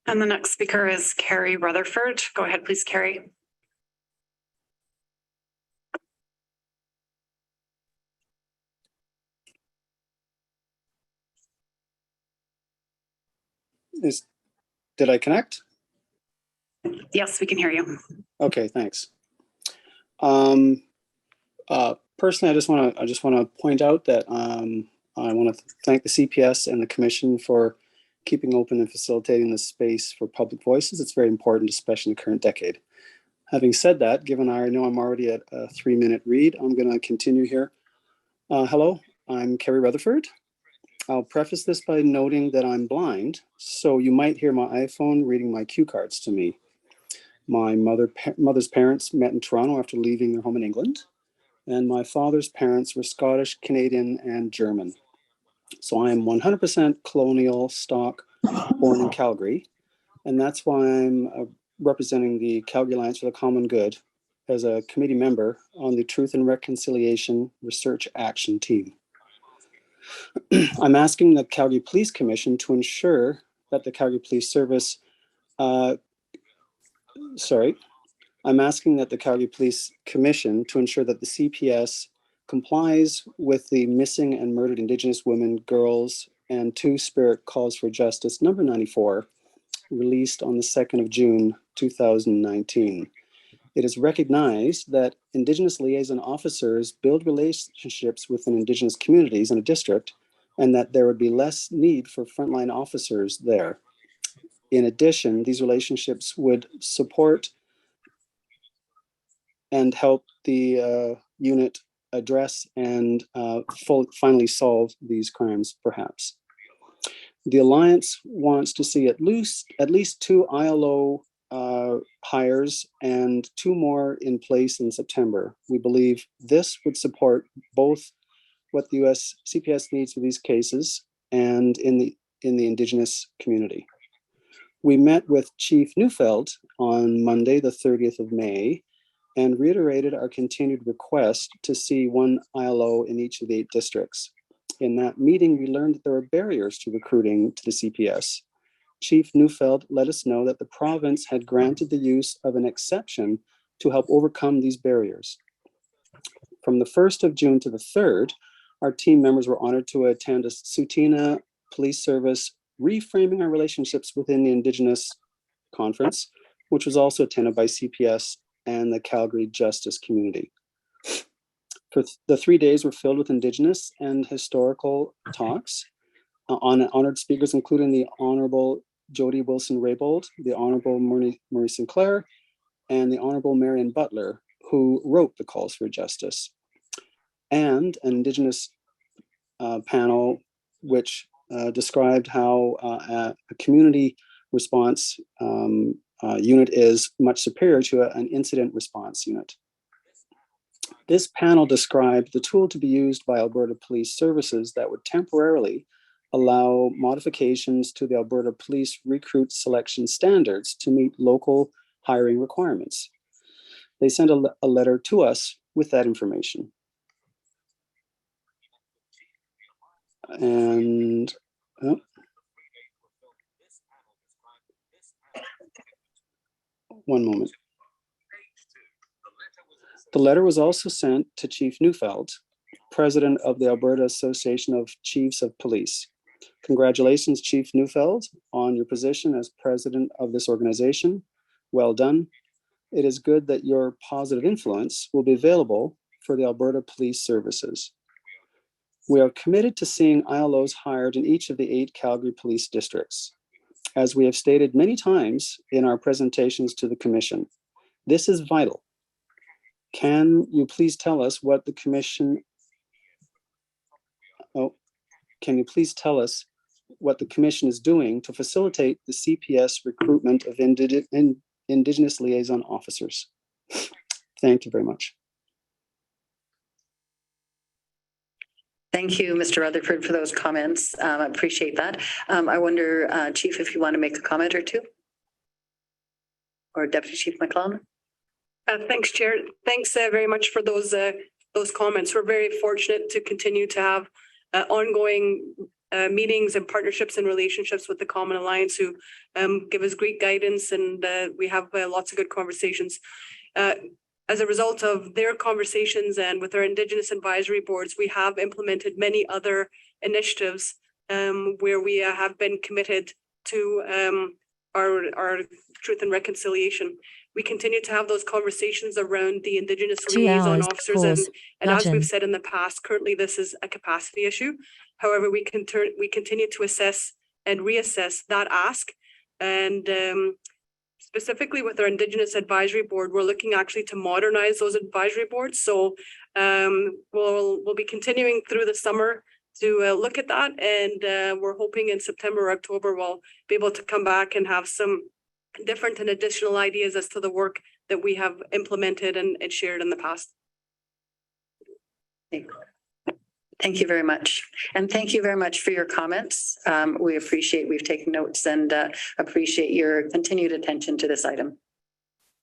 And the next speaker is Carey Rutherford. Go ahead, please, Carey. Did I connect? Yes, we can hear you. Okay, thanks. Personally, I just want to point out that I want to thank the CPS and the Commission for keeping open and facilitating this space for public voices. It's very important, especially in the current decade. Having said that, given I know I'm already at a 3-minute read, I'm going to continue here. Hello, I'm Carey Rutherford. I'll preface this by noting that I'm blind, so you might hear my iPhone reading my cue cards to me. My mother's parents met in Toronto after leaving their home in England, and my father's parents were Scottish, Canadian, and German. So I am 100% colonial stock, born in Calgary, and that's why I'm representing the Calgary Alliance for the Common Good as a committee member on the Truth and Reconciliation Research Action Team. I'm asking the Calgary Police Commission to ensure that the Calgary Police Service, I'm asking that the Calgary Police Commission to ensure that the CPS complies with the Missing and Murdered Indigenous Women, Girls, and Two-Spirit Calls for Justice number 94, released on the 2nd of June, 2019. It is recognized that Indigenous liaison officers build relationships within Indigenous communities in a district, and that there would be less need for frontline officers there. In addition, these relationships would support and help the unit address and finally solve these crimes, perhaps. The Alliance wants to see at least 2 ILO hires and 2 more in place in September. We believe this would support both what the US CPS needs for these cases and in the Indigenous community. We met with Chief Neufeld on Monday, the 30th of May, and reiterated our continued request to see 1 ILO in each of the 8 districts. In that meeting, we learned that there are barriers to recruiting to the CPS. Chief Neufeld let us know that the province had granted the use of an exception to help overcome these barriers. From the 1st of June to the 3rd, our team members were honored to attend a Tsuut'ina Police Service Reframing Our Relationships Within the Indigenous Conference, which was also attended by CPS and the Calgary Justice community. For the 3 days were filled with Indigenous and historical talks on honored speakers, including the Honorable Jody Wilson-Raybould, the Honorable Marie Sinclair, and the Honorable Marion Butler, who wrote the Calls for Justice, and an Indigenous panel which described how a community response unit is much superior to an incident response unit. This panel described the tool to be used by Alberta Police Services that would temporarily allow modifications to the Alberta Police recruit selection standards to meet local hiring requirements. They sent a letter to us with that information. And one moment. The letter was also sent to Chief Neufeld, President of the Alberta Association of Chiefs of Police. Congratulations, Chief Neufeld, on your position as president of this organization. Well done. It is good that your positive influence will be available for the Alberta Police Services. We are committed to seeing ILOs hired in each of the 8 Calgary police districts. As we have stated many times in our presentations to the Commission, this is vital. Can you please tell us what the Commission, is doing to facilitate the CPS recruitment of Indigenous liaison officers? Thank you very much. Thank you, Mr. Rutherford, for those comments. I appreciate that. I wonder, Chief, if you want to make a comment or two? Or Deputy Chief McClellan? Thanks, Chair. Thanks very much for those comments. We're very fortunate to continue to have ongoing meetings and partnerships and relationships with the Common Alliance, who give us great guidance, and we have lots of good conversations. As a result of their conversations and with our Indigenous advisory boards, we have implemented many other initiatives where we have been committed to our truth and reconciliation. We continue to have those conversations around the Indigenous liaison officers, and as we've said in the past, currently this is a capacity issue. However, we continue to assess and reassess that ask, and specifically with our Indigenous Advisory Board, we're looking actually to modernize those advisory boards. So we'll be continuing through the summer to look at that, and we're hoping in September or October we'll be able to come back and have some different and additional ideas as to the work that we have implemented and shared in the past. Thank you very much. And thank you very much for your comments. We've taken notes and appreciate your continued attention to this item.